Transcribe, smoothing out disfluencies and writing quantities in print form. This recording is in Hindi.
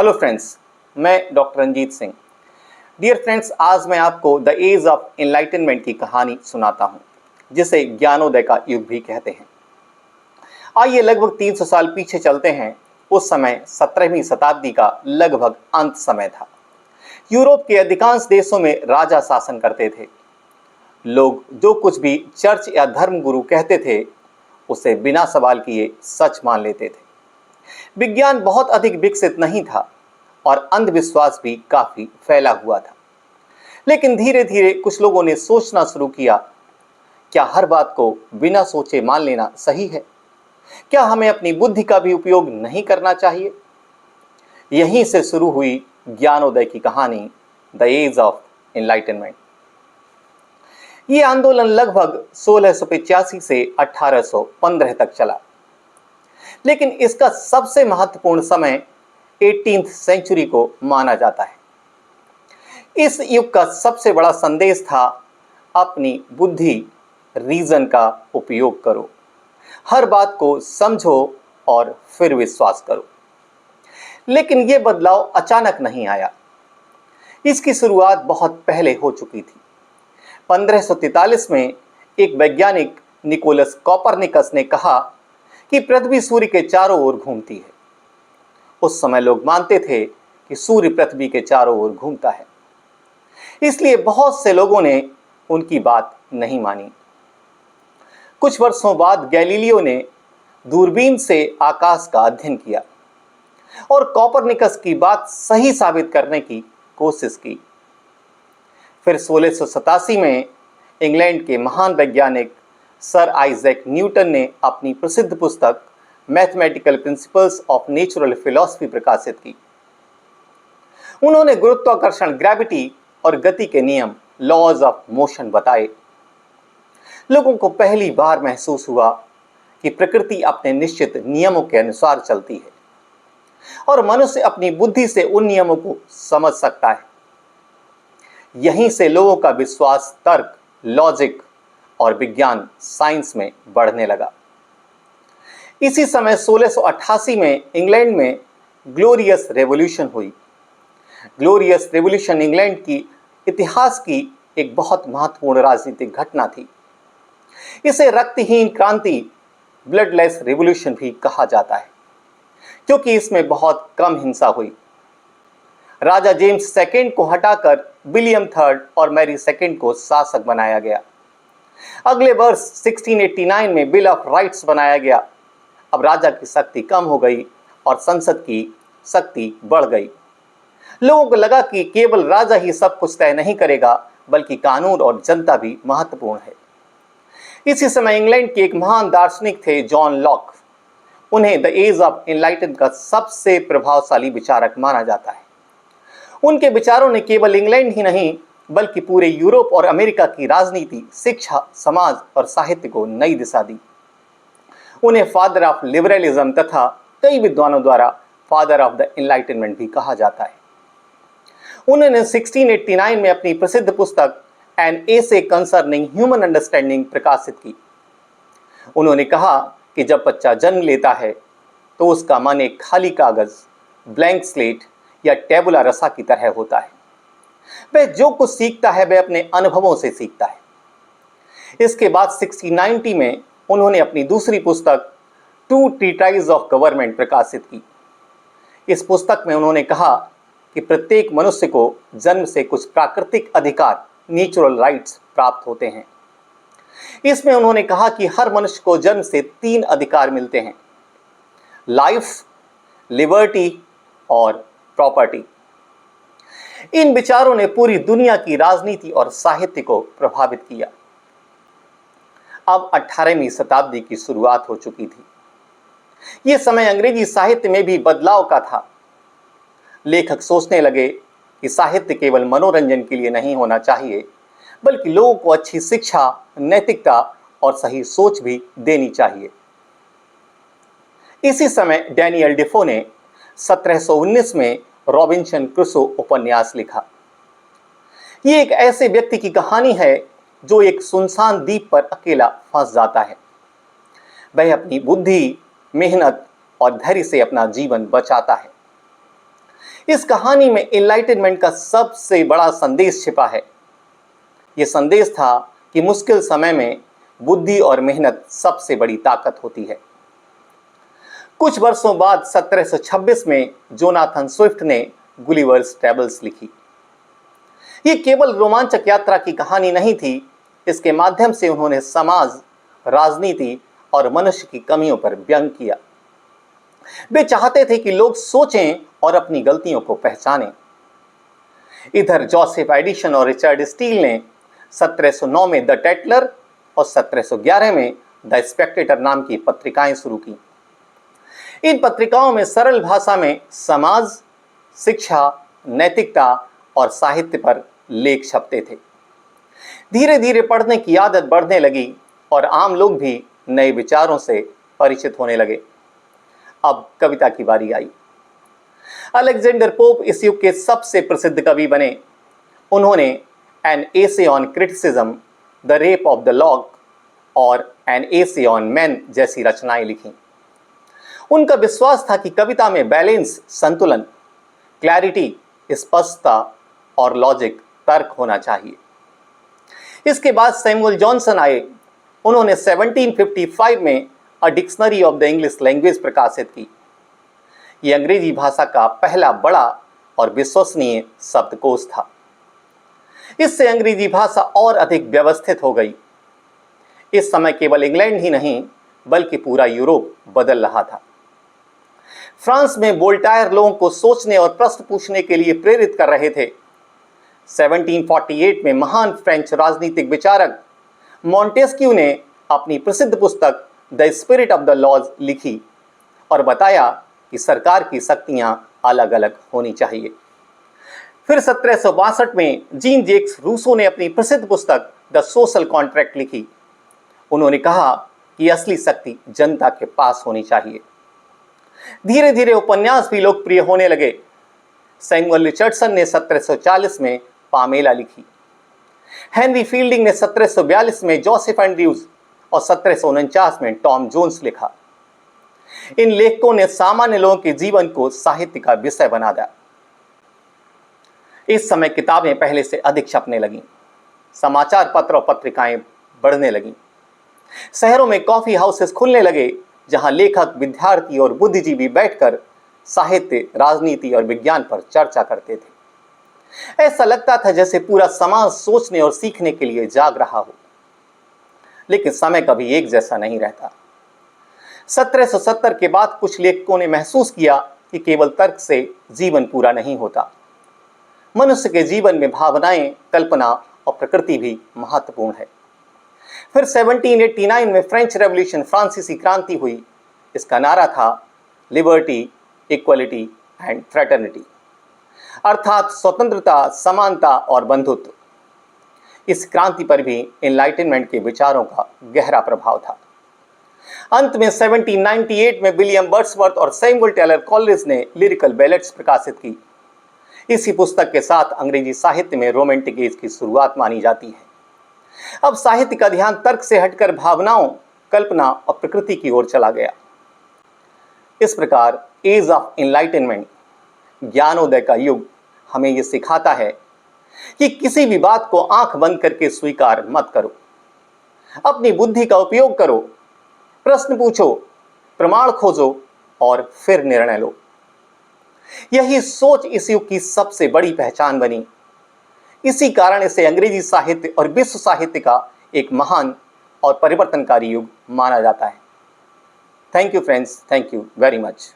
हेलो फ्रेंड्स, मैं doctor Ranjit Singh. Dear friends, आज मैं आपको द एज ऑफ एनलाइटनमेंट की कहानी सुनाता हूं, जिसे ज्ञानोदय का युग भी कहते हैं। आइए लगभग 300 साल पीछे चलते हैं। उस समय 17वीं शताब्दी का लगभग अंत समय था। यूरोप के अधिकांश देशों में राजा शासन करते थे। लोग जो कुछ भी चर्च या धर्म गुरु कहते थे उसे बिना सवाल किए सच मान लेते थे। विज्ञान बहुत अधिक विकसित नहीं था और अंधविश्वास भी काफी फैला हुआ था। लेकिन धीरे धीरे कुछ लोगों ने सोचना शुरू किया, क्या हर बात को बिना सोचे मान लेना सही है? क्या हमें अपनी बुद्धि का भी उपयोग नहीं करना चाहिए? यहीं से शुरू हुई ज्ञानोदय की कहानी, द एज ऑफ एनलाइटनमेंट। ये आंदोलन लगभग 1685 से 1815 तक चला। लेकिन इसका सबसे महत्वपूर्ण समय 18th सेंचुरी को माना जाता है। इस युग का सबसे बड़ा संदेश था, अपनी बुद्धि, रीजन का उपयोग करो, हर बात को समझो और फिर विश्वास करो। लेकिन यह बदलाव अचानक नहीं आया। इसकी शुरुआत बहुत पहले हो चुकी थी। 1543 में एक वैज्ञानिक निकोलस कॉपरनिकस ने कहा कि पृथ्वी सूर्य के चारों ओर घूमती है। उस समय लोग मानते थे कि सूर्य पृथ्वी के चारों ओर घूमता है, इसलिए बहुत से लोगों ने उनकी बात नहीं मानी। कुछ वर्षों बाद गैलीलियो ने दूरबीन से आकाश का अध्ययन किया और कॉपरनिकस की बात सही साबित करने की कोशिश की। फिर 1687 में इंग्लैंड के महान वैज्ञानिक सर आइजैक न्यूटन ने अपनी प्रसिद्ध पुस्तक mathematical principles of natural philosophy प्रकाशित की। उन्होंने गुरुत्वाकर्षण, ग्रेविटी और गति के नियम, लॉज ऑफ मोशन बताए। लोगों को पहली बार महसूस हुआ कि प्रकृति अपने निश्चित नियमों के अनुसार चलती है और मनुष्य अपनी बुद्धि से उन नियमों को समझ सकता है। यहीं से लोगों का विश्वास तर्क, लॉजिक और विज्ञान, साइंस में बढ़ने लगा। इसी समय 1688 में इंग्लैंड में ग्लोरियस रेवोल्यूशन हुई। ग्लोरियस रेवोल्यूशन इंग्लैंड की इतिहास की एक बहुत महत्वपूर्ण राजनीतिक घटना थी। इसे रक्तहीन क्रांति, ब्लडलेस रेवोल्यूशन भी कहा जाता है, क्योंकि इसमें बहुत कम हिंसा हुई। राजा जेम्स सेकेंड को हटाकर विलियम थर्ड और मैरी सेकेंड को शासक बनाया गया। अगले वर्ष 1689 में बिल ऑफ राइट्स बनाया गया। अब राजा की शक्ति कम हो गई और संसद की शक्ति बढ़ गई। लोगों को लगा कि केवल राजा ही सब कुछ तय नहीं करेगा, बल्कि कानून और जनता भी महत्वपूर्ण है। इसी समय इंग्लैंड के एक महान दार्शनिक थे, जॉन लॉक। उन्हें द एज ऑफ एनलाइटन का सबसे प्रभावशाली विचारक माना जाता है। उनके विचारों ने केवल इंग्लैंड ही नहीं, बल्कि पूरे यूरोप और अमेरिका की राजनीति, शिक्षा, समाज और साहित्य को नई दिशा दी। उन्हें फादर ऑफ लिबरलिज्म तथा कई विद्वानों द्वारा फादर ऑफ द एनलाइटनमेंट भी कहा जाता है। उन्होंने 1689 में अपनी प्रसिद्ध पुस्तक an essay concerning human understanding प्रकाशित की। उन्होंने कहा कि जब बच्चा जन्म लेता है तो उसका मन एक खाली कागज, ब्लैंक स्लेट या टेबुला रसा की तरह होता है। वह जो कुछ सीखता है वह अपने अनुभवों से सीखता है। इसके बाद 1690 में उन्होंने अपनी दूसरी पुस्तक टू ट्रीटाइज ऑफ गवर्नमेंट प्रकाशित की। इस पुस्तक में उन्होंने कहा कि प्रत्येक मनुष्य को जन्म से कुछ प्राकृतिक अधिकार, नेचुरल राइट्स प्राप्त होते हैं। इसमें उन्होंने कहा कि हर मनुष्य को जन्म से 3 अधिकार मिलते हैं: लाइफ, लिबर्टी और प्रॉपर्टी। इन विचारों ने पूरी दुनिया की राजनीति और साहित्य को प्रभावित किया। अब 18वीं शताब्दी की शुरुआत हो चुकी थी। यह समय अंग्रेजी साहित्य में भी बदलाव का था। लेखक सोचने लगे कि साहित्य केवल मनोरंजन के लिए नहीं होना चाहिए, बल्कि लोगों को अच्छी शिक्षा, नैतिकता और सही सोच भी देनी चाहिए। इसी समय डैनियल डिफो ने 1719 में रॉबिन्सन क्रूसो उपन्यास लिखा। यह एक ऐसे व्यक्ति की कहानी है जो एक सुनसान द्वीप पर अकेला फंस जाता है। वह अपनी बुद्धि, मेहनत और धैर्य से अपना जीवन बचाता है। इस कहानी में एनलाइटनमेंट का सबसे बड़ा संदेश छिपा है। यह संदेश था कि मुश्किल समय में बुद्धि और मेहनत सबसे बड़ी ताकत होती है। कुछ वर्षों बाद 1726 में जोनाथन स्विफ्ट ने गुलिवर्स ट्रैवल्स लिखी। यह केवल रोमांचक यात्रा की कहानी नहीं थी, इसके माध्यम से उन्होंने समाज, राजनीति और मनुष्य की कमियों पर व्यंग किया। वे चाहते थे कि लोग सोचें और अपनी गलतियों को पहचानें। इधर जोसेफ एडिसन और रिचर्ड स्टील ने 1709 में द टेटलर और 1711 में द स्पेक्टेटर नाम की पत्रिकाएं शुरू की। इन पत्रिकाओं में सरल भाषा में समाज, शिक्षा, नैतिकता और साहित्य पर लेख छपते थे। धीरे धीरे पढ़ने की आदत बढ़ने लगी और आम लोग भी नए विचारों से परिचित होने लगे। अब कविता की बारी आई। अलेक्जेंडर पोप इस युग के सबसे प्रसिद्ध कवि बने। उन्होंने an essay on criticism, the rape of the log और एन एसे ऑन मैन जैसी रचनाएं लिखी। उनका विश्वास था कि कविता में बैलेंस, संतुलन, क्लैरिटी, स्पष्टता और लॉजिक, तर्क होना चाहिए। इसके बाद सैमुअल जॉनसन आए। उन्होंने 1755 में a dictionary of the English language प्रकाशित की। यह अंग्रेजी भाषा का पहला बड़ा और विश्वसनीय शब्दकोश था। इससे अंग्रेजी भाषा और अधिक व्यवस्थित हो गई। इस समय केवल इंग्लैंड ही नहीं बल्कि पूरा यूरोप बदल रहा था। फ्रांस में वोल्टायर लोगों को सोचने और प्रश्न पूछने के लिए प्रेरित कर रहे थे। 1748 में महान फ्रेंच राजनीतिक विचारक मॉन्टेस्क्यू ने अपनी प्रसिद्ध पुस्तक the spirit of the laws लिखी और बताया कि सरकार की शक्तियां अलग अलग होनी चाहिए। फिर 1762 में जीन जैक्स रूसो ने अपनी प्रसिद्ध पुस्तक द सोशल कॉन्ट्रैक्ट लिखी। उन्होंने कहा कि असली शक्ति जनता के पास होनी चाहिए। धीरे धीरे उपन्यास भी लोकप्रिय होने लगे। सैमुअल रिचर्डसन ने 1740 में पामेला लिखी। हेनरी फील्डिंग ने 1742 में जोसेफ एंड्रयूज और 1749 में टॉम जोन्स लिखा। इन लेखकों ने सामान्य लोगों के जीवन को साहित्य का विषय बना दिया। इस समय किताबें पहले से अधिक छपने लगीं। समाचार पत्र और पत्रिकाएं बढ़ने लगीं। शहरों में कॉफी हाउसेस खुलने लगे, जहां लेखक, विद्यार्थी और बुद्धिजीवी बैठकर साहित्य, राजनीति और विज्ञान पर चर्चा करते थे। ऐसा लगता था जैसे पूरा समाज सोचने और सीखने के लिए जाग रहा हो। लेकिन समय कभी एक जैसा नहीं रहता। 1770 के बाद कुछ लेखकों ने महसूस किया कि केवल तर्क से जीवन पूरा नहीं होता। मनुष्य के जीवन में भावनाएं, कल्पना और प्रकृति भी महत्वपूर्ण है। फिर 1789 में फ्रेंच रेवोल्यूशन, फ्रांसीसी क्रांति हुई। इसका नारा था लिबर्टी, इक्वलिटी एंड फ्रेटर्निटी, अर्थात स्वतंत्रता, समानता और बंधुत्व। इस क्रांति पर भी एनलाइटनमेंट के विचारों का गहरा प्रभाव था। अंत में 1798 में विलियम वर्ड्सवर्थ और सैमुअल टेलर कॉलरिज ने लिरिकल बैलेट्स प्रकाशित की। इसी पुस्तक के साथ अंग्रेजी साहित्य में रोमांटिक एज की शुरुआत मानी जाती है। अब साहित्य का ध्यान तर्क से हटकर भावनाओं, कल्पना और प्रकृति की ओर चला गया। इस प्रकार एज ऑफ एनलाइटनमेंट, ज्ञानोदय का युग, हमें यह सिखाता है कि किसी भी बात को आंख बंद करके स्वीकार मत करो। अपनी बुद्धि का उपयोग करो, प्रश्न पूछो, प्रमाण खोजो और फिर निर्णय लो। यही सोच इस युग की सबसे बड़ी पहचान बनी। इसी कारण इसे अंग्रेजी साहित्य और विश्व साहित्य का एक महान और परिवर्तनकारी युग माना जाता है। Thank you friends, thank you very much.